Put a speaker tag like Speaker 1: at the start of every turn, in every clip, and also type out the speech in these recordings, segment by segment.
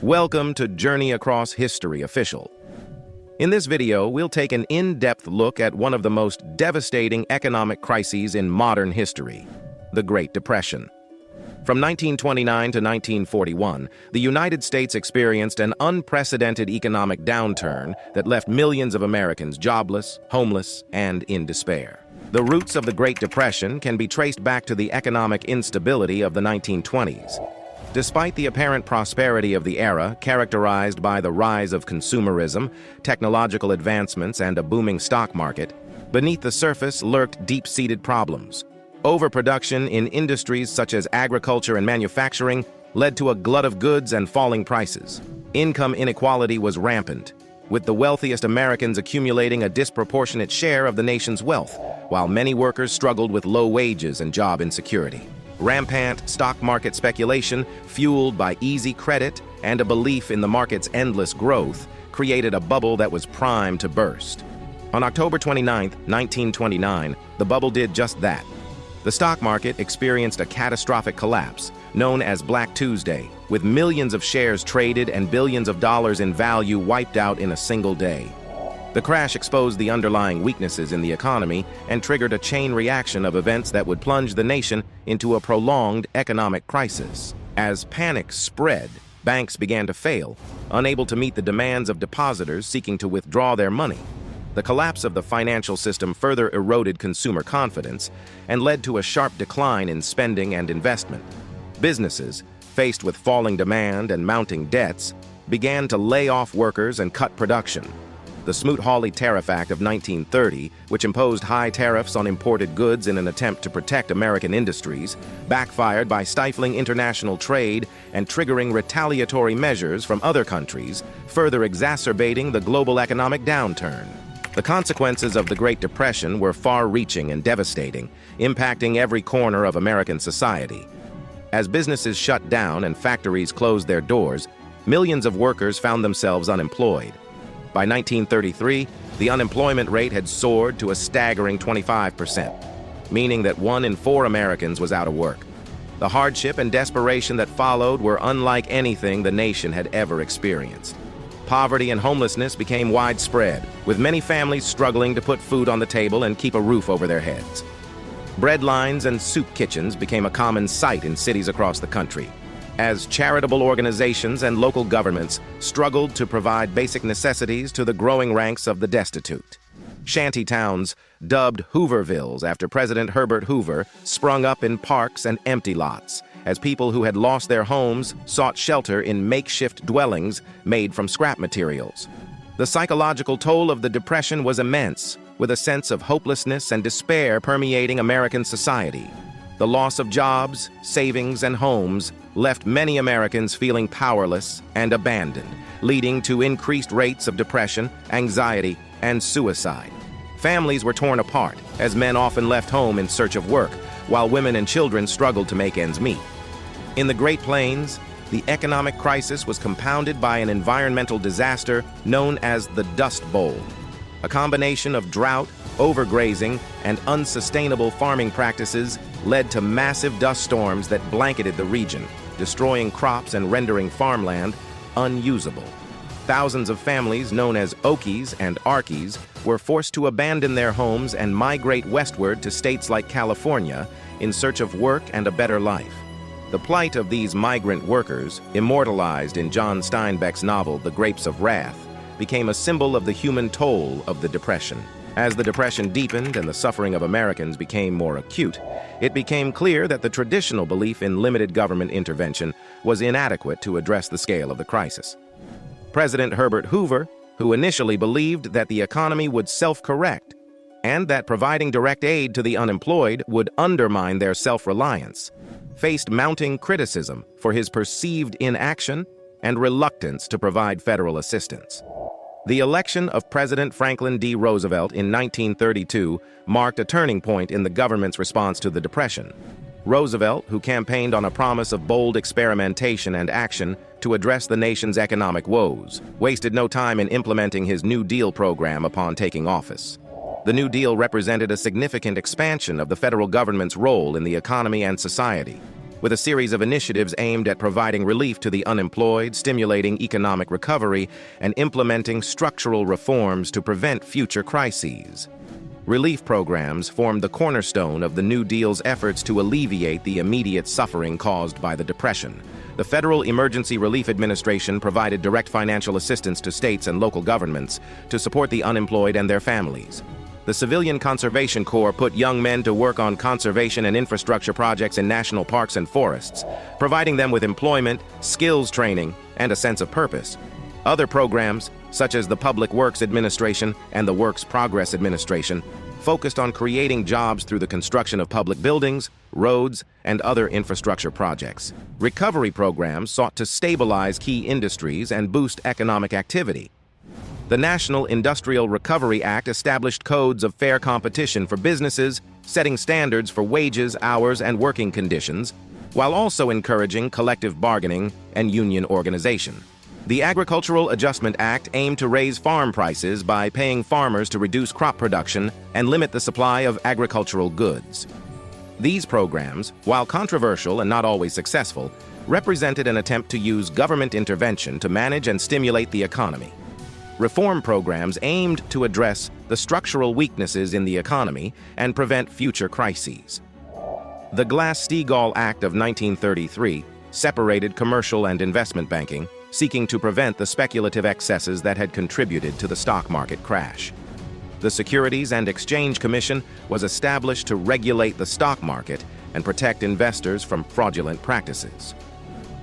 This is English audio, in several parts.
Speaker 1: Welcome to Journey Across History Official. In this video, we'll take an in-depth look at one of the most devastating economic crises in modern history, the Great Depression. From 1929 to 1941, the United States experienced an unprecedented economic downturn that left millions of Americans jobless, homeless, and in despair. The roots of the Great Depression can be traced back to the economic instability of the 1920s. Despite the apparent prosperity of the era, characterized by the rise of consumerism, technological advancements, and a booming stock market, beneath the surface lurked deep-seated problems. Overproduction in industries such as agriculture and manufacturing led to a glut of goods and falling prices. Income inequality was rampant, with the wealthiest Americans accumulating a disproportionate share of the nation's wealth, while many workers struggled with low wages and job insecurity. Rampant stock market speculation, fueled by easy credit and a belief in the market's endless growth, created a bubble that was primed to burst. On October 29, 1929, the bubble did just that. The stock market experienced a catastrophic collapse, known as Black Tuesday, with millions of shares traded and billions of dollars in value wiped out in a single day. The crash exposed the underlying weaknesses in the economy and triggered a chain reaction of events that would plunge the nation into a prolonged economic crisis. As panic spread, banks began to fail, unable to meet the demands of depositors seeking to withdraw their money. The collapse of the financial system further eroded consumer confidence and led to a sharp decline in spending and investment. Businesses, faced with falling demand and mounting debts, began to lay off workers and cut production. The Smoot-Hawley Tariff Act of 1930, which imposed high tariffs on imported goods in an attempt to protect American industries, backfired by stifling international trade and triggering retaliatory measures from other countries, further exacerbating the global economic downturn. The consequences of the Great Depression were far-reaching and devastating, impacting every corner of American society. As businesses shut down and factories closed their doors, millions of workers found themselves unemployed. By 1933, the unemployment rate had soared to a staggering 25%, meaning that 1 in 4 Americans was out of work. The hardship and desperation that followed were unlike anything the nation had ever experienced. Poverty and homelessness became widespread, with many families struggling to put food on the table and keep a roof over their heads. Bread lines and soup kitchens became a common sight in cities across the country, as charitable organizations and local governments struggled to provide basic necessities to the growing ranks of the destitute. Shanty towns, dubbed Hoovervilles after President Herbert Hoover, sprung up in parks and empty lots, as people who had lost their homes sought shelter in makeshift dwellings made from scrap materials. The psychological toll of the Depression was immense, with a sense of hopelessness and despair permeating American society. The loss of jobs, savings, and homes left many Americans feeling powerless and abandoned, leading to increased rates of depression, anxiety, and suicide. Families were torn apart, as men often left home in search of work, while women and children struggled to make ends meet. In the Great Plains, the economic crisis was compounded by an environmental disaster known as the Dust Bowl. A combination of drought, overgrazing, and unsustainable farming practices led to massive dust storms that blanketed the region, destroying crops and rendering farmland unusable. Thousands of families known as Okies and Arkies were forced to abandon their homes and migrate westward to states like California in search of work and a better life. The plight of these migrant workers, immortalized in John Steinbeck's novel The Grapes of Wrath, became a symbol of the human toll of the Depression. As the Depression deepened and the suffering of Americans became more acute, it became clear that the traditional belief in limited government intervention was inadequate to address the scale of the crisis. President Herbert Hoover, who initially believed that the economy would self-correct and that providing direct aid to the unemployed would undermine their self-reliance, faced mounting criticism for his perceived inaction and reluctance to provide federal assistance. The election of President Franklin D. Roosevelt in 1932 marked a turning point in the government's response to the Depression. Roosevelt, who campaigned on a promise of bold experimentation and action to address the nation's economic woes, wasted no time in implementing his New Deal program upon taking office. The New Deal represented a significant expansion of the federal government's role in the economy and society. with a series of initiatives aimed at providing relief to the unemployed, stimulating economic recovery, and implementing structural reforms to prevent future crises. Relief programs formed the cornerstone of the New Deal's efforts to alleviate the immediate suffering caused by the Depression. The Federal Emergency Relief Administration provided direct financial assistance to states and local governments to support the unemployed and their families. The Civilian Conservation Corps put young men to work on conservation and infrastructure projects in national parks and forests, providing them with employment, skills training, and a sense of purpose. Other programs, such as the Public Works Administration and the Works Progress Administration, focused on creating jobs through the construction of public buildings, roads, and other infrastructure projects. Recovery programs sought to stabilize key industries and boost economic activity. The National Industrial Recovery Act established codes of fair competition for businesses, setting standards for wages, hours, and working conditions, while also encouraging collective bargaining and union organization. The Agricultural Adjustment Act aimed to raise farm prices by paying farmers to reduce crop production and limit the supply of agricultural goods. These programs, while controversial and not always successful, represented an attempt to use government intervention to manage and stimulate the economy. Reform programs aimed to address the structural weaknesses in the economy and prevent future crises. The Glass-Steagall Act of 1933 separated commercial and investment banking, seeking to prevent the speculative excesses that had contributed to the stock market crash. The Securities and Exchange Commission was established to regulate the stock market and protect investors from fraudulent practices.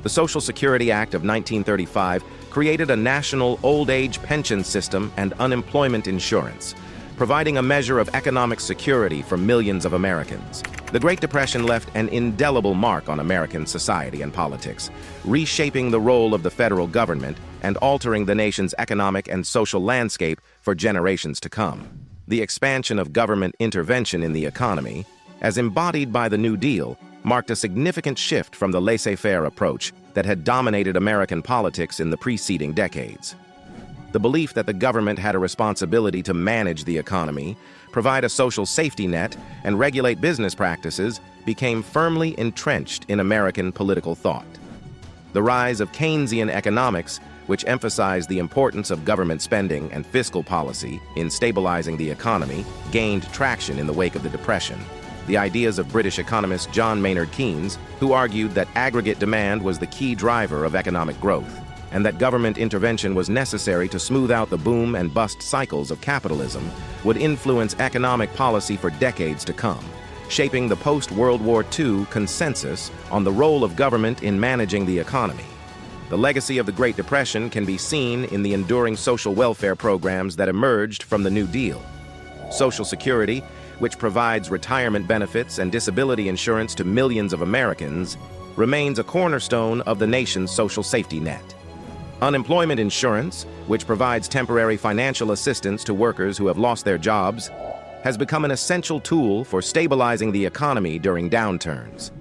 Speaker 1: The Social Security Act of 1935 created a national old-age pension system and unemployment insurance, providing a measure of economic security for millions of Americans. The Great Depression left an indelible mark on American society and politics, reshaping the role of the federal government and altering the nation's economic and social landscape for generations to come. The expansion of government intervention in the economy, as embodied by the New Deal, marked a significant shift from the laissez-faire approach that had dominated American politics in the preceding decades. The belief that the government had a responsibility to manage the economy, provide a social safety net, and regulate business practices became firmly entrenched in American political thought. The rise of Keynesian economics, which emphasized the importance of government spending and fiscal policy in stabilizing the economy, gained traction in the wake of the Depression. The ideas of British economist John Maynard Keynes, who argued that aggregate demand was the key driver of economic growth, and that government intervention was necessary to smooth out the boom and bust cycles of capitalism, would influence economic policy for decades to come, shaping the post-World War II consensus on the role of government in managing the economy. The legacy of the Great Depression can be seen in the enduring social welfare programs that emerged from the New Deal. Social Security, which provides retirement benefits and disability insurance to millions of Americans, remains a cornerstone of the nation's social safety net. Unemployment insurance, which provides temporary financial assistance to workers who have lost their jobs, has become an essential tool for stabilizing the economy during downturns.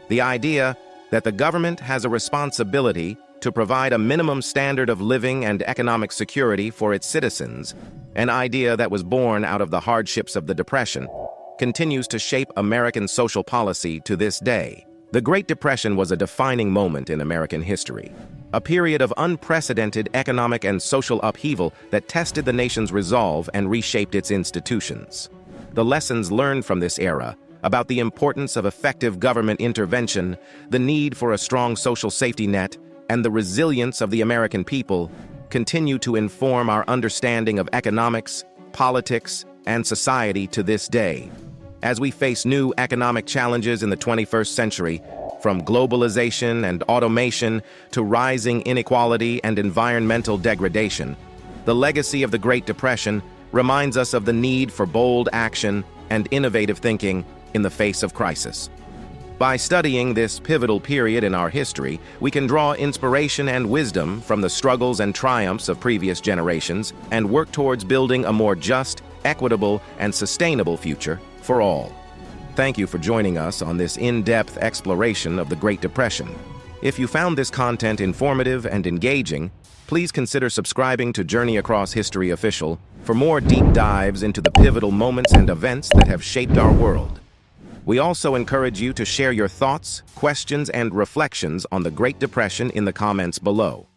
Speaker 1: The idea that the government has a responsibility to provide a minimum standard of living and economic security for its citizens, an idea that was born out of the hardships of the Depression, continues to shape American social policy to this day. The Great Depression was a defining moment in American history, a period of unprecedented economic and social upheaval that tested the nation's resolve and reshaped its institutions. The lessons learned from this era about the importance of effective government intervention, the need for a strong social safety net, and the resilience of the American people continue to inform our understanding of economics, politics, and society to this day. As we face new economic challenges in the 21st century, from globalization and automation to rising inequality and environmental degradation, the legacy of the Great Depression reminds us of the need for bold action and innovative thinking in the face of crisis. By studying this pivotal period in our history, we can draw inspiration and wisdom from the struggles and triumphs of previous generations and work towards building a more just, equitable, and sustainable future for all. Thank you for joining us on this in-depth exploration of the Great Depression. If you found this content informative and engaging, please consider subscribing to Journey Across History Official for more deep dives into the pivotal moments and events that have shaped our world. We also encourage you to share your thoughts, questions, and reflections on the Great Depression in the comments below.